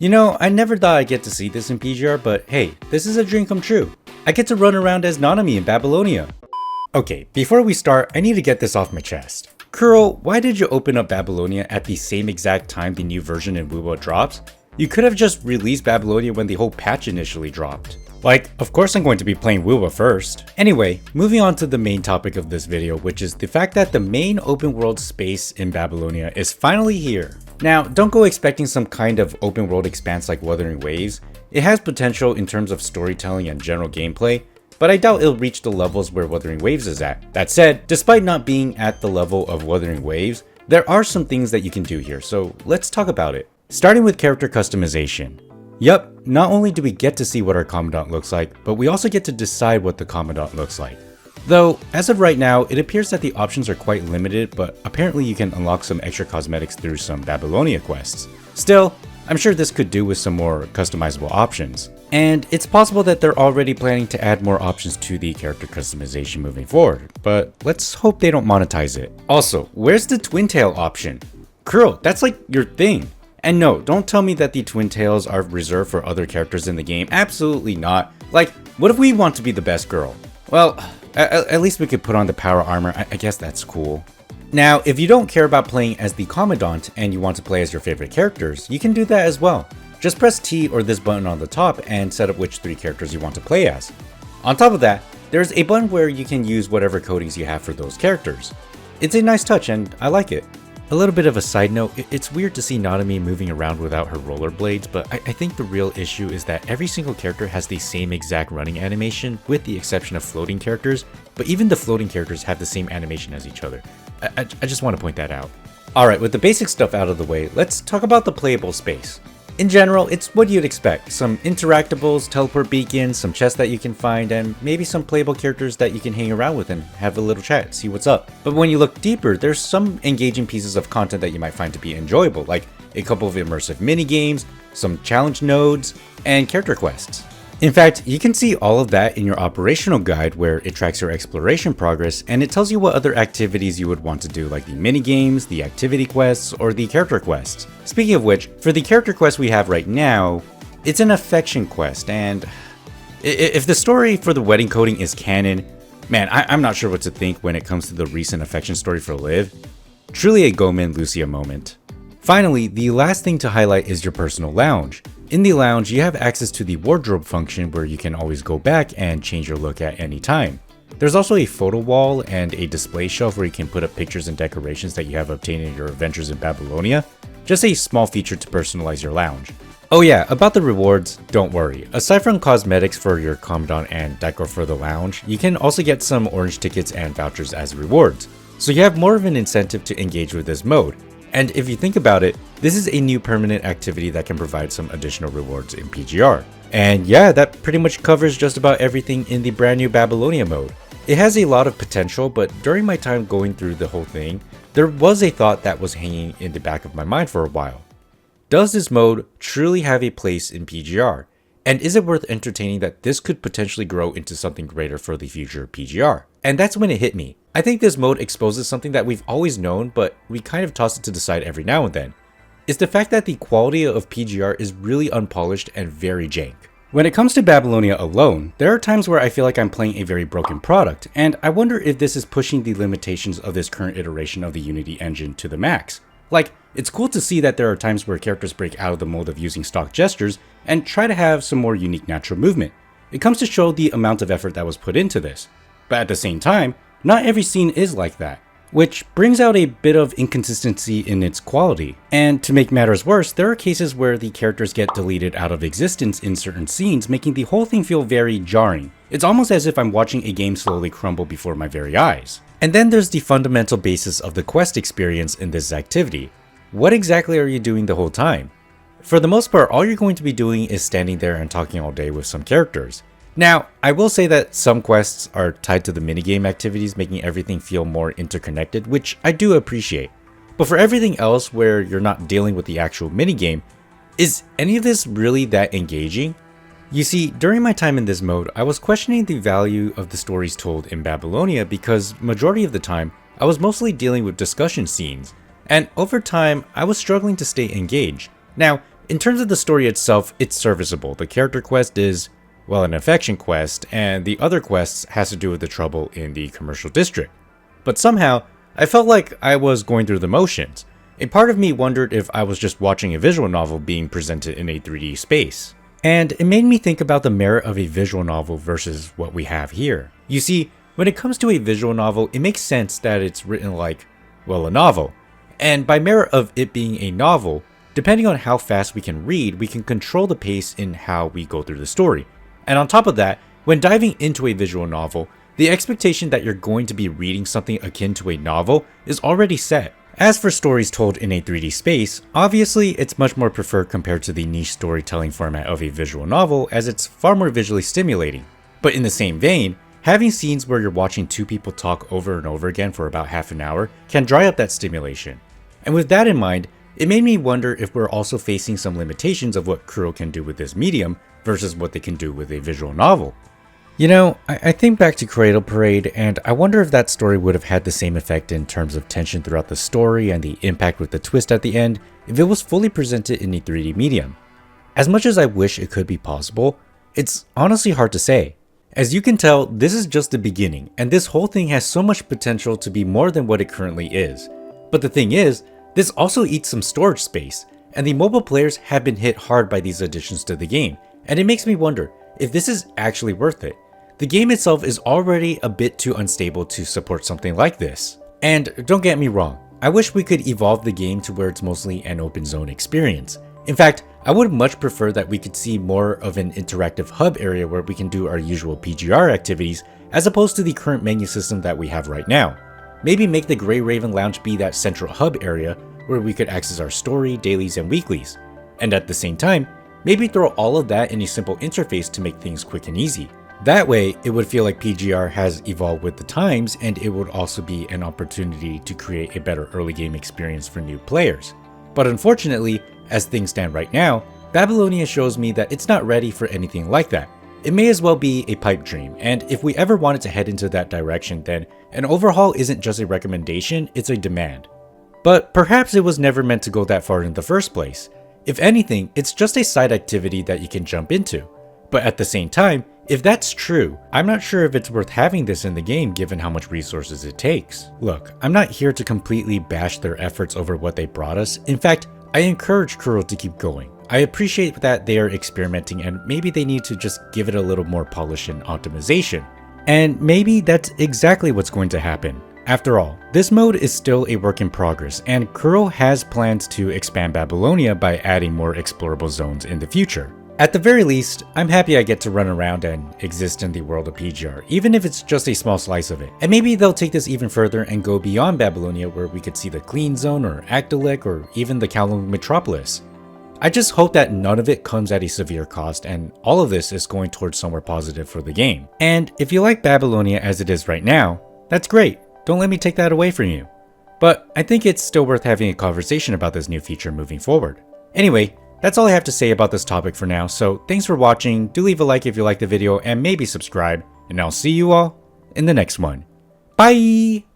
You know, I never thought I'd get to see this in PGR, but hey, this is a dream come true. I get to run around as Nanami in Babylonia. Okay, before we start, I need to get this off my chest. Kuro, why did you open up Babylonia at the same exact time the new version in Wuwa drops? You could have just released Babylonia when the whole patch initially dropped. Like, of course I'm going to be playing Wuwa first. Anyway, moving on to the main topic of this video, which is the fact that the main open world space in Babylonia is finally here. Now, don't go expecting some kind of open world expanse like Wuthering Waves. It has potential in terms of storytelling and general gameplay, but I doubt it'll reach the levels where Wuthering Waves is at. That said, despite not being at the level of Wuthering Waves, there are some things that you can do here, so let's talk about it. Starting with character customization. Yup, not only do we get to see what our Commandant looks like, but we also get to decide what the Commandant looks like. Though, as of right now, it appears that the options are quite limited, but apparently you can unlock some extra cosmetics through some Babylonia quests. Still, I'm sure this could do with some more customizable options. And it's possible that they're already planning to add more options to the character customization moving forward, but let's hope they don't monetize it. Also, where's the twin tail option? Kuro, that's like your thing. And no, don't tell me that the twin tails are reserved for other characters in the game. Absolutely not. Like, what if we want to be the best girl? Well, at least we could put on the power armor. I guess that's cool. Now, if you don't care about playing as the Commandant and you want to play as your favorite characters, you can do that as well. Just press T or this button on the top and set up which 3 characters you want to play as. On top of that, there's a button where you can use whatever codings you have for those characters. It's a nice touch and I like it. A little bit of a side note, it's weird to see Nanami moving around without her rollerblades, but I think the real issue is that every single character has the same exact running animation, with the exception of floating characters, but even the floating characters have the same animation as each other. I just want to point that out. Alright, with the basic stuff out of the way, let's talk about the playable space. In general, it's what you'd expect. Some interactables, teleport beacons, some chests that you can find, and maybe some playable characters that you can hang around with and have a little chat, see what's up. But when you look deeper, there's some engaging pieces of content that you might find to be enjoyable, like a couple of immersive minigames, some challenge nodes, and character quests. In fact, you can see all of that in your operational guide where it tracks your exploration progress and it tells you what other activities you would want to do, like the minigames, the activity quests, or the character quests. Speaking of which, for the character quest we have right now, it's an affection quest, and if the story for the wedding coding is canon, man, I'm not sure what to think when it comes to the recent affection story for Liv. Truly a Gomen Lucia moment. Finally, the last thing to highlight is your personal lounge. In the lounge, you have access to the wardrobe function where you can always go back and change your look at any time. There's also a photo wall and a display shelf where you can put up pictures and decorations that you have obtained in your adventures in Babylonia. Just a small feature to personalize your lounge. Oh yeah, about the rewards, don't worry. Aside from cosmetics for your Commandant and decor for the lounge, you can also get some orange tickets and vouchers as rewards. So you have more of an incentive to engage with this mode. And if you think about it, this is a new permanent activity that can provide some additional rewards in PGR. And yeah, that pretty much covers just about everything in the brand new Babylonia mode. It has a lot of potential, but during my time going through the whole thing, there was a thought that was hanging in the back of my mind for a while. Does this mode truly have a place in PGR? And is it worth entertaining that this could potentially grow into something greater for the future of PGR? And that's when it hit me. I think this mode exposes something that we've always known, but we kind of toss it to the side every now and then. It's the fact that the quality of PGR is really unpolished and very jank. When it comes to Babylonia alone, there are times where I feel like I'm playing a very broken product, and I wonder if this is pushing the limitations of this current iteration of the Unity engine to the max. Like, it's cool to see that there are times where characters break out of the mold of using stock gestures and try to have some more unique natural movement. It comes to show the amount of effort that was put into this. But at the same time, not every scene is like that, which brings out a bit of inconsistency in its quality. And to make matters worse, there are cases where the characters get deleted out of existence in certain scenes, making the whole thing feel very jarring. It's almost as if I'm watching a game slowly crumble before my very eyes. And then there's the fundamental basis of the quest experience in this activity. What exactly are you doing the whole time? For the most part, all you're going to be doing is standing there and talking all day with some characters. Now, I will say that some quests are tied to the minigame activities, making everything feel more interconnected, which I do appreciate. But for everything else where you're not dealing with the actual minigame, is any of this really that engaging? You see, during my time in this mode, I was questioning the value of the stories told in Babylonia because majority of the time, I was mostly dealing with discussion scenes, and over time, I was struggling to stay engaged. Now, In terms of the story itself, it's serviceable. The character quest is, well, an affection quest, and the other quest has to do with the trouble in the commercial district. But somehow, I felt like I was going through the motions. A part of me wondered if I was just watching a visual novel being presented in a 3D space. And it made me think about the merit of a visual novel versus what we have here. You see, when it comes to a visual novel, it makes sense that it's written like, well, a novel. And by merit of it being a novel, depending on how fast we can read, we can control the pace in how we go through the story. And on top of that, when diving into a visual novel, the expectation that you're going to be reading something akin to a novel is already set. As for stories told in a 3D space, obviously it's much more preferred compared to the niche storytelling format of a visual novel, as it's far more visually stimulating. But in the same vein, having scenes where you're watching two people talk over and over again for about half an hour can dry up that stimulation. And with that in mind, it made me wonder if we're also facing some limitations of what Kuro can do with this medium versus what they can do with a visual novel. You know, I think back to Cradle Parade, and I wonder if that story would have had the same effect in terms of tension throughout the story and the impact with the twist at the end if it was fully presented in a 3D medium. As much as I wish it could be possible, it's honestly hard to say. As you can tell, this is just the beginning, and this whole thing has so much potential to be more than what it currently is. But the thing is, this also eats some storage space, and the mobile players have been hit hard by these additions to the game, and it makes me wonder if this is actually worth it. The game itself is already a bit too unstable to support something like this. And don't get me wrong, I wish we could evolve the game to where it's mostly an open zone experience. In fact, I would much prefer that we could see more of an interactive hub area where we can do our usual PGR activities as opposed to the current menu system that we have right now. Maybe make the Grey Raven Lounge be that central hub area where we could access our story, dailies, and weeklies. And at the same time, maybe throw all of that in a simple interface to make things quick and easy. That way, it would feel like PGR has evolved with the times, and it would also be an opportunity to create a better early game experience for new players. But unfortunately, as things stand right now, Babylonia shows me that it's not ready for anything like that. It may as well be a pipe dream, and if we ever wanted to head into that direction, then an overhaul isn't just a recommendation, it's a demand. But perhaps it was never meant to go that far in the first place. If anything, it's just a side activity that you can jump into. But at the same time, if that's true, I'm not sure if it's worth having this in the game given how much resources it takes. Look, I'm not here to completely bash their efforts over what they brought us. In fact, I encourage Kuro to keep going. I appreciate that they are experimenting, and maybe they need to just give it a little more polish and optimization. And maybe that's exactly what's going to happen. After all, this mode is still a work in progress, and Kuro has plans to expand Babylonia by adding more explorable zones in the future. At the very least, I'm happy I get to run around and exist in the world of PGR, even if it's just a small slice of it. And maybe they'll take this even further and go beyond Babylonia, where we could see the Clean Zone or Agdalek or even the Kowloon Metropolis. I just hope that none of it comes at a severe cost, and all of this is going towards somewhere positive for the game. And if you like Babylonia as it is right now, that's great. Don't let me take that away from you. But I think it's still worth having a conversation about this new feature moving forward. Anyway, that's all I have to say about this topic for now, so thanks for watching, do leave a like if you liked the video, and maybe subscribe, and I'll see you all in the next one. Bye!